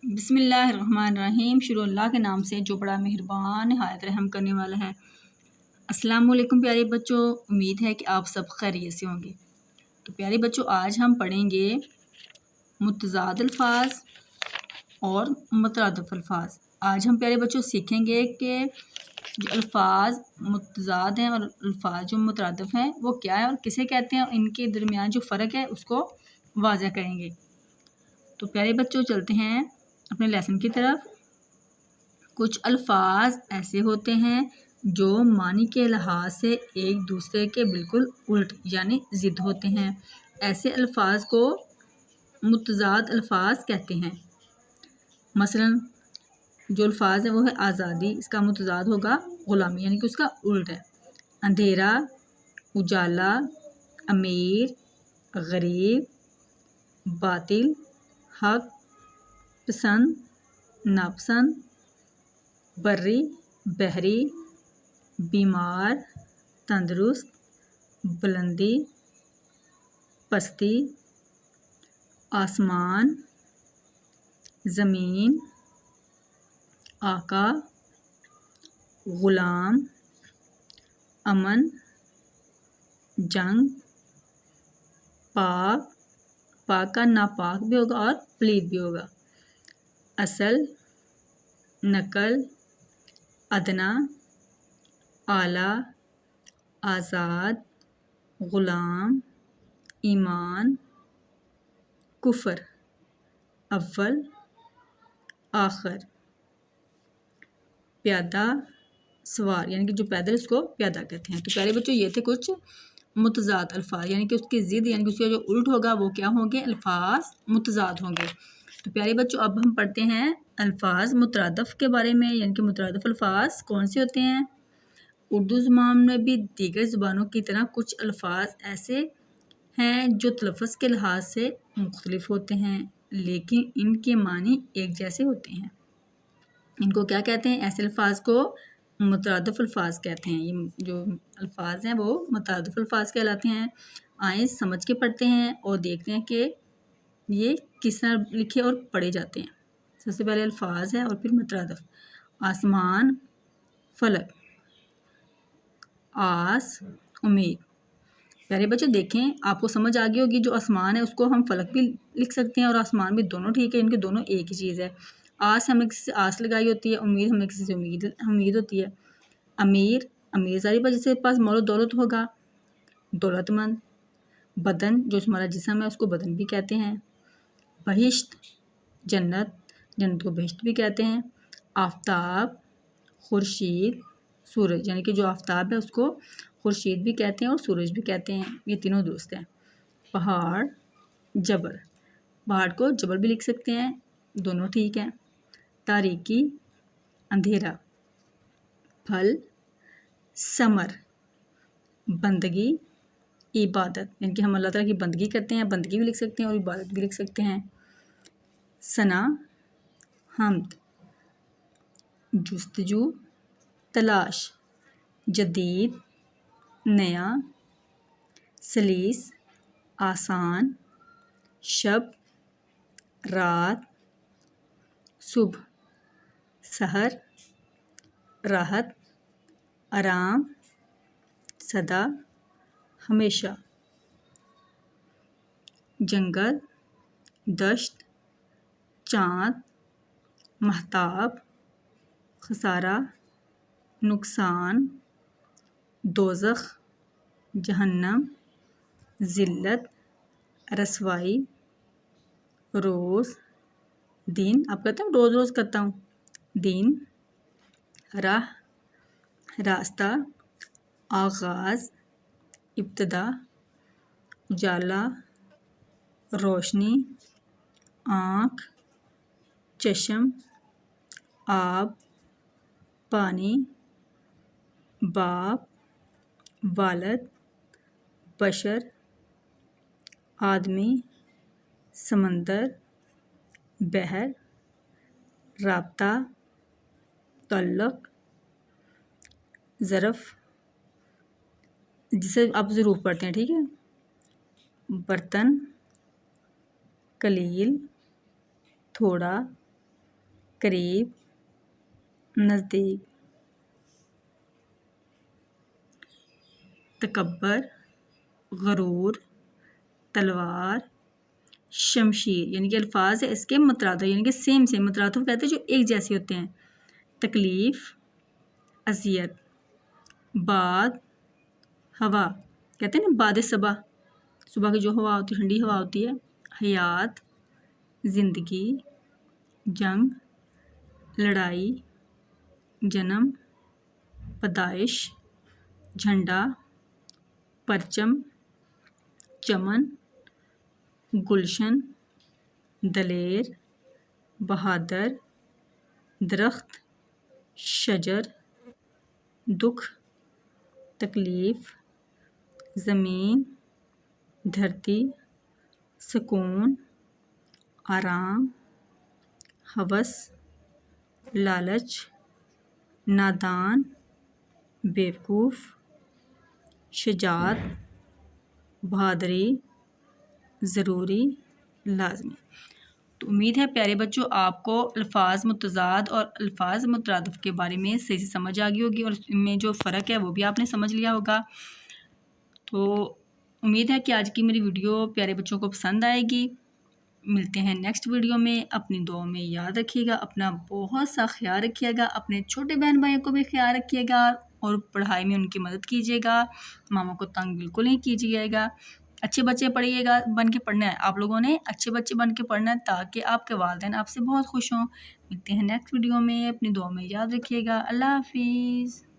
بسم اللہ الرحمن الرحیم۔ شروع اللہ کے نام سے جو بڑا مہربان نہایت رحم کرنے والا ہے۔ السلام علیکم پیارے بچوں، امید ہے کہ آپ سب خیریت سے ہوں گے۔ تو پیارے بچوں، آج ہم پڑھیں گے متضاد الفاظ اور مترادف الفاظ۔ آج ہم پیارے بچوں سیکھیں گے کہ جو الفاظ متضاد ہیں اور الفاظ جو مترادف ہیں وہ کیا ہے اور کسے کہتے ہیں، اور ان کے درمیان جو فرق ہے اس کو واضح کریں گے۔ تو پیارے بچوں چلتے ہیں اپنے لیسن کی طرف۔ کچھ الفاظ ایسے ہوتے ہیں جو معنی کے لحاظ سے ایک دوسرے کے بالکل الٹ یعنی ضد ہوتے ہیں۔ ایسے الفاظ کو متضاد الفاظ کہتے ہیں۔ مثلا جو الفاظ ہے وہ ہے آزادی، اس کا متضاد ہوگا غلامی، یعنی کہ اس کا الٹ ہے۔ اندھیرا، اجالا، امیر، غریب، باطل، حق، پسند، ناپسند، بری، بحری، بیمار، تندرست، بلندی، پستی، آسمان، زمین، آقا، غلام، امن، جنگ، پاک، پاک کا ناپاک بھی ہوگا اور پلید بھی ہوگا، اصل، نقل، ادنا، اعلیٰ، آزاد، غلام، ایمان، کفر، اول، آخر، پیادہ، سوار، یعنی کہ جو پیدل اس کو پیادہ کہتے ہیں۔ تو پیارے بچوں یہ تھے کچھ متضاد الفاظ، یعنی کہ اس کی ضد یعنی کہ اس کا جو الٹ ہوگا وہ کیا ہوں گے، الفاظ متضاد ہوں گے۔ تو پیارے بچوں اب ہم پڑھتے ہیں الفاظ مترادف کے بارے میں، یعنی کہ مترادف الفاظ کون سے ہوتے ہیں۔ اردو زبان میں بھی دیگر زبانوں کی طرح کچھ الفاظ ایسے ہیں جو تلفظ کے لحاظ سے مختلف ہوتے ہیں لیکن ان کے معنی ایک جیسے ہوتے ہیں۔ ان کو کیا کہتے ہیں؟ ایسے الفاظ کو مترادف الفاظ کہتے ہیں۔ یہ جو الفاظ ہیں وہ مترادف الفاظ کہلاتے ہیں۔ آئیں سمجھ کے پڑھتے ہیں اور دیکھتے ہیں کہ یہ کس طرح لکھے اور پڑھے جاتے ہیں۔ سب سے پہلے الفاظ ہے اور پھر مترادف۔ آسمان، فلک، آس، امید۔ پیارے بچے دیکھیں آپ کو سمجھ آ گئی ہوگی، جو آسمان ہے اس کو ہم فلک بھی لکھ سکتے ہیں اور آسمان بھی، دونوں ٹھیک ہے، ان کے دونوں ایک ہی چیز ہے۔ آس ہمیں کسی سے آس لگائی ہوتی ہے، امید ہمیں کسی سے امید ہوتی ہے۔ امیر، امیر ظاہر بات جس کے پاس مال و دولت ہوگا، دولت مند۔ بدن، جو ہمارا جسم ہے اس کو بدن بھی کہتے ہیں۔ بہشت، جنت، جنت کو بہشت بھی کہتے ہیں۔ آفتاب، خورشید، سورج، یعنی کہ جو آفتاب ہے اس کو خورشید بھی کہتے ہیں اور سورج بھی کہتے ہیں، یہ تینوں درست ہیں۔ پہاڑ، جبل، پہاڑ کو جبل بھی لکھ سکتے ہیں، دونوں ٹھیک ہیں۔ تاریکی، اندھیرا۔ پھل، ثمر، بندگی، عبادت، یعنی کہ ہم اللہ تعالیٰ کی بندگی کرتے ہیں، بندگی بھی لکھ سکتے ہیں اور عبادت بھی لکھ سکتے ہیں۔ ثنا، حمد، جستجو، تلاش، جدید، نیا، سلیس، آسان، شب، رات، صبح، سحر، راحت، آرام، سدا، ہمیشہ۔ جنگل، دشت، چاند، مہتاب، خسارہ، نقصان، دوزخ، جہنم، ذلت، رسوائی، روز، دین، آپ کہتے ہیں روز روز کرتا ہوں، دین، راہ، راستہ، آغاز، ابتدا، اجالا، روشنی، آنکھ، چشم، آب، پانی، باپ، والد، بشر، آدمی، سمندر، بحر، رابطہ، تعلق، ظرف، جسے آپ ضرور پڑھتے ہیں، ٹھیک ہے۔ برتن، قلیل، تھوڑا، قریب، نزدیک، تکبر، غرور، تلوار، شمشیر، یعنی کہ الفاظ ہے اس کے مترادف، یعنی کہ سیم مترادف کہتے ہیں جو ایک جیسے ہوتے ہیں. تکلیف، اذیت. باد، ہوا، کہتے ہیں نا باد صبا، صبح کی جو ہوا ہوتی ہے ٹھنڈی ہوا ہوتی ہے. حیات، زندگی، جنگ، لڑائی، جنم، پیدائش، جھنڈا، پرچم، چمن، گلشن، دلیر، بہادر، درخت، شجر، دکھ، تکلیف، زمین، دھرتی، سکون، آرام، ہوس، لالچ، نادان، بیوقوف، شجاعت، بہادری، ضروری، لازمی. تو امید ہے پیارے بچوں آپ کو الفاظ متضاد اور الفاظ مترادف کے بارے میں صحیح سے سمجھ آ گئی ہوگی اور ان میں جو فرق ہے وہ بھی آپ نے سمجھ لیا ہوگا. تو امید ہے کہ آج کی میری ویڈیو پیارے بچوں کو پسند آئے گی. ملتے ہیں نیکسٹ ویڈیو میں. اپنی دعاؤں میں یاد رکھیے گا، اپنا بہت سا خیال رکھیے گا، اپنے چھوٹے بہن بھائیوں کو بھی خیال رکھیے گا اور پڑھائی میں ان کی مدد کیجیے گا. ماما کو تنگ بالکل نہیں کیجیے گا. اچھے بچے پڑھیے گا، بن کے پڑھنا ہے. آپ لوگوں نے اچھے بچے بن کے پڑھنا ہے تاکہ آپ کے والدین آپ سے بہت خوش ہوں. ملتے ہیں نیکسٹ ویڈیو میں. اپنی دعاؤں میں یاد رکھیے گا. اللہ حافظ.